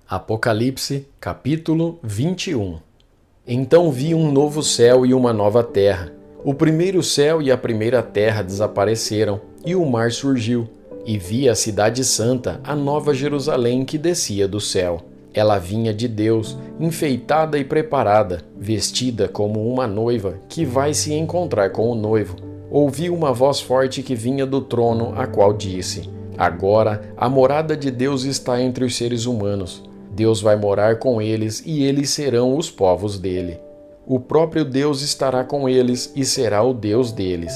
Apocalipse, capítulo 21. Então vi um novo céu e uma nova terra. O primeiro céu e a primeira terra desapareceram, e o mar surgiu. E vi a cidade santa, a nova Jerusalém, que descia do céu. Ela vinha de Deus, enfeitada e preparada, vestida como uma noiva que vai se encontrar com o noivo. Ouvi uma voz forte que vinha do trono, a qual disse: Agora a morada de Deus está entre os seres humanos. Deus vai morar com eles e eles serão os povos dele. O próprio Deus estará com eles e será o Deus deles.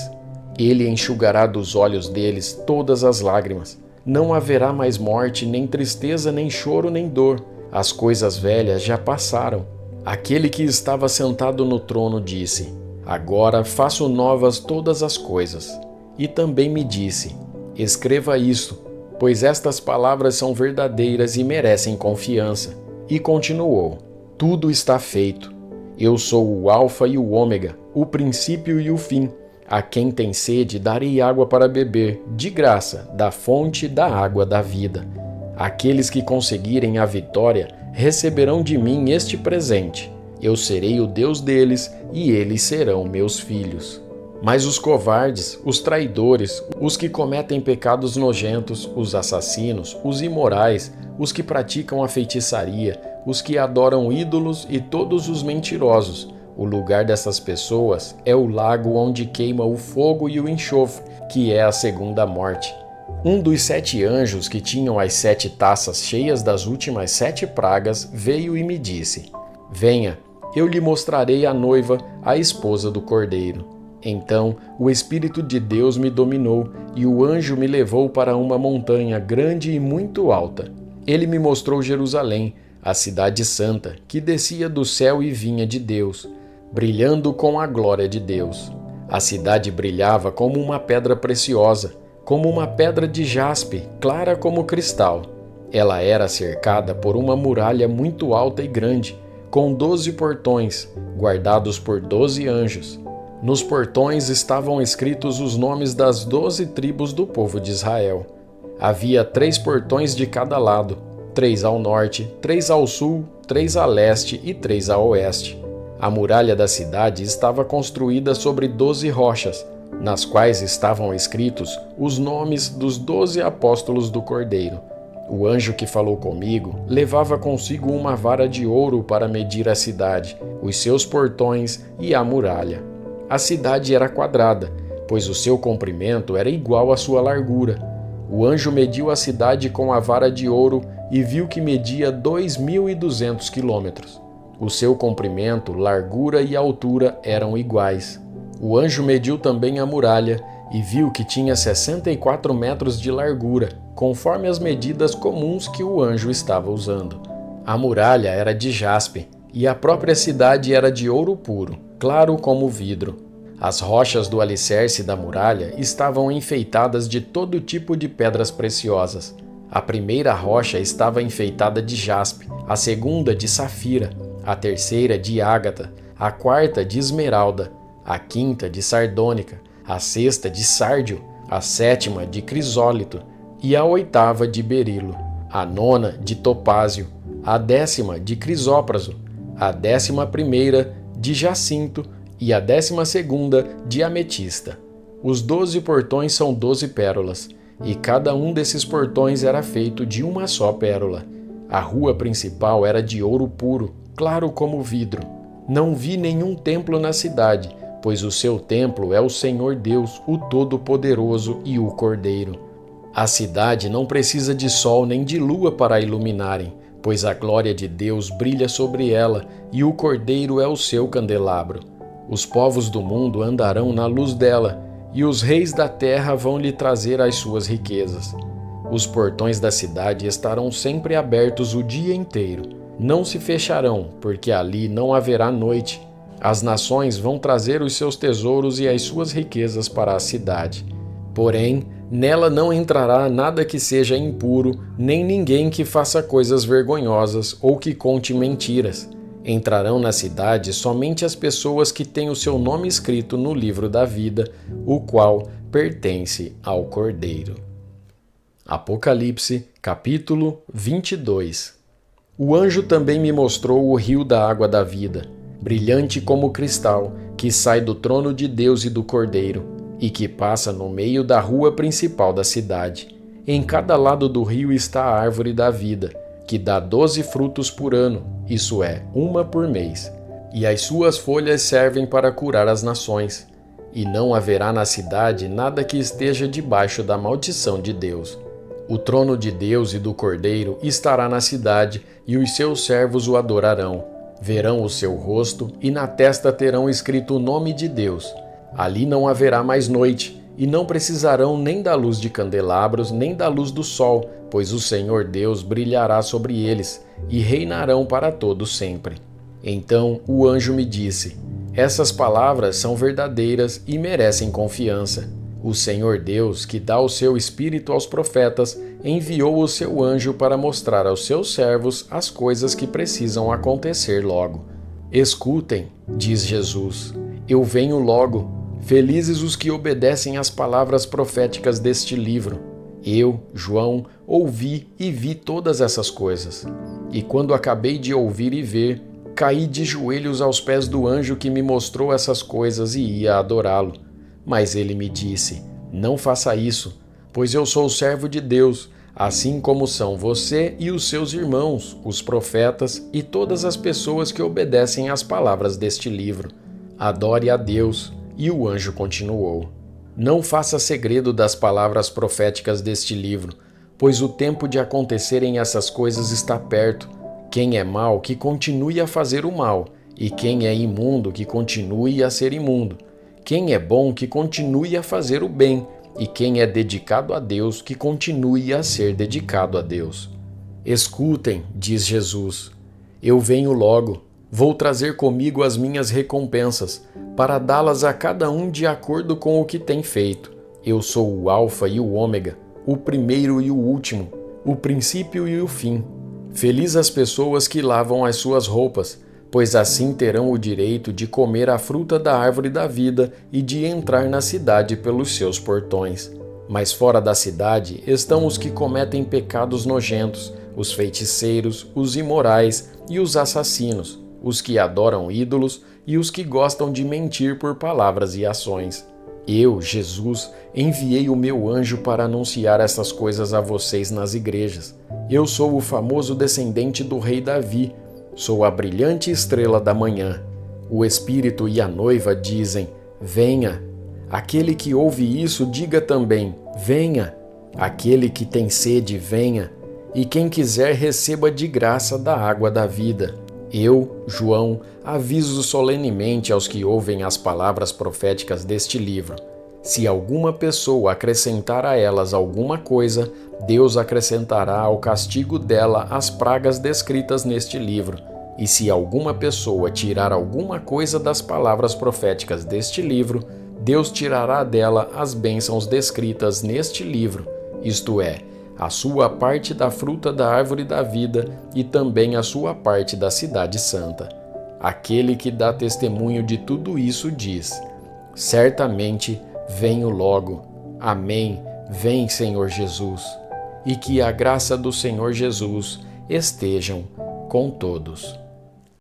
Ele enxugará dos olhos deles todas as lágrimas. Não haverá mais morte, nem tristeza, nem choro, nem dor. As coisas velhas já passaram. Aquele que estava sentado no trono disse: Agora faço novas todas as coisas. E também me disse: Escreva isto, pois estas palavras são verdadeiras e merecem confiança. E continuou: Tudo está feito. Eu sou o Alfa e o Ômega, o princípio e o fim. A quem tem sede darei água para beber, de graça, da fonte da água da vida. Aqueles que conseguirem a vitória receberão de mim este presente. Eu serei o Deus deles e eles serão meus filhos. Mas os covardes, os traidores, os que cometem pecados nojentos, os assassinos, os imorais, os que praticam a feitiçaria, os que adoram ídolos e todos os mentirosos, o lugar dessas pessoas é o lago onde queima o fogo e o enxofre, que é a segunda morte. Um dos 7 anjos que tinham as 7 taças cheias das últimas 7 pragas veio e me disse: Venha, eu lhe mostrarei a noiva, a esposa do Cordeiro. Então o Espírito de Deus me dominou e o anjo me levou para uma montanha grande e muito alta. Ele me mostrou Jerusalém, a cidade santa, que descia do céu e vinha de Deus, brilhando com a glória de Deus. A cidade brilhava como uma pedra preciosa, como uma pedra de jaspe, clara como cristal. Ela era cercada por uma muralha muito alta e grande, com 12 portões, guardados por 12 anjos. Nos portões estavam escritos os nomes das 12 tribos do povo de Israel. Havia 3 portões de cada lado, 3 ao norte, 3 ao sul, 3 a leste e 3 a oeste. A muralha da cidade estava construída sobre 12 rochas, nas quais estavam escritos os nomes dos 12 apóstolos do Cordeiro. O anjo que falou comigo levava consigo uma vara de ouro para medir a cidade, os seus portões e a muralha. A cidade era quadrada, pois o seu comprimento era igual à sua largura. O anjo mediu a cidade com a vara de ouro e viu que media 2.200 quilômetros. O seu comprimento, largura e altura eram iguais. O anjo mediu também a muralha e viu que tinha 64 metros de largura, conforme as medidas comuns que o anjo estava usando. A muralha era de jaspe e a própria cidade era de ouro puro, claro como vidro. As rochas do alicerce da muralha estavam enfeitadas de todo tipo de pedras preciosas. A primeira rocha estava enfeitada de jaspe, a segunda de safira, a terceira de ágata, a quarta de esmeralda, a quinta de sardônica, a sexta de sárdio, a sétima de crisólito e a oitava de berilo, a nona de topázio, a 10ª de crisópraso, a 11ª de jacinto e a 12ª de ametista. Os 12 portões são 12 pérolas, e cada um desses portões era feito de uma só pérola. A rua principal era de ouro puro, claro como vidro. Não vi nenhum templo na cidade, pois o seu templo é o Senhor Deus, o Todo-Poderoso e o Cordeiro. A cidade não precisa de sol nem de lua para a iluminarem, pois a glória de Deus brilha sobre ela e o Cordeiro é o seu candelabro. Os povos do mundo andarão na luz dela, e os reis da terra vão lhe trazer as suas riquezas. Os portões da cidade estarão sempre abertos o dia inteiro. Não se fecharão, porque ali não haverá noite. As nações vão trazer os seus tesouros e as suas riquezas para a cidade. Porém, nela não entrará nada que seja impuro, nem ninguém que faça coisas vergonhosas ou que conte mentiras. Entrarão na cidade somente as pessoas que têm o seu nome escrito no livro da vida, o qual pertence ao Cordeiro. Apocalipse, capítulo 22. O anjo também me mostrou o rio da água da vida, brilhante como cristal, que sai do trono de Deus e do Cordeiro, e que passa no meio da rua principal da cidade. Em cada lado do rio está a árvore da vida, que dá 12 frutos por ano, isso é, uma por mês. E as suas folhas servem para curar as nações. E não haverá na cidade nada que esteja debaixo da maldição de Deus. O trono de Deus e do Cordeiro estará na cidade, e os seus servos o adorarão. Verão o seu rosto, e na testa terão escrito o nome de Deus. Ali não haverá mais noite, e não precisarão nem da luz de candelabros, nem da luz do sol, pois o Senhor Deus brilhará sobre eles, e reinarão para todo sempre. Então o anjo me disse: essas palavras são verdadeiras e merecem confiança. O Senhor Deus, que dá o seu Espírito aos profetas, enviou o seu anjo para mostrar aos seus servos as coisas que precisam acontecer logo. Escutem, diz Jesus, eu venho logo. Felizes os que obedecem às palavras proféticas deste livro. Eu, João, ouvi e vi todas essas coisas. E quando acabei de ouvir e ver, caí de joelhos aos pés do anjo que me mostrou essas coisas e ia adorá-lo. Mas ele me disse: não faça isso, pois eu sou servo de Deus, assim como são você e os seus irmãos, os profetas e todas as pessoas que obedecem às palavras deste livro. Adore a Deus. E o anjo continuou: não faça segredo das palavras proféticas deste livro, pois o tempo de acontecerem essas coisas está perto. Quem é mau, que continue a fazer o mal, e quem é imundo, que continue a ser imundo. Quem é bom, que continue a fazer o bem, e quem é dedicado a Deus, que continue a ser dedicado a Deus. Escutem, diz Jesus, eu venho logo. Vou trazer comigo as minhas recompensas, para dá-las a cada um de acordo com o que tem feito. Eu sou o Alfa e o Ômega, o primeiro e o último, o princípio e o fim. Feliz as pessoas que lavam as suas roupas, pois assim terão o direito de comer a fruta da árvore da vida e de entrar na cidade pelos seus portões. Mas fora da cidade estão os que cometem pecados nojentos, os feiticeiros, os imorais e os assassinos, os que adoram ídolos e os que gostam de mentir por palavras e ações. Eu, Jesus, enviei o meu anjo para anunciar essas coisas a vocês nas igrejas. Eu sou o famoso descendente do rei Davi, sou a brilhante estrela da manhã. O Espírito e a noiva dizem: venha. Aquele que ouve isso, diga também: venha. Aquele que tem sede, venha. E quem quiser, receba de graça da água da vida. Eu, João, aviso solenemente aos que ouvem as palavras proféticas deste livro. Se alguma pessoa acrescentar a elas alguma coisa, Deus acrescentará ao castigo dela as pragas descritas neste livro. E se alguma pessoa tirar alguma coisa das palavras proféticas deste livro, Deus tirará dela as bênçãos descritas neste livro, isto é, a sua parte da fruta da árvore da vida e também a sua parte da cidade santa. Aquele que dá testemunho de tudo isso diz: certamente venho logo. Amém. Vem, Senhor Jesus. E que a graça do Senhor Jesus estejam com todos.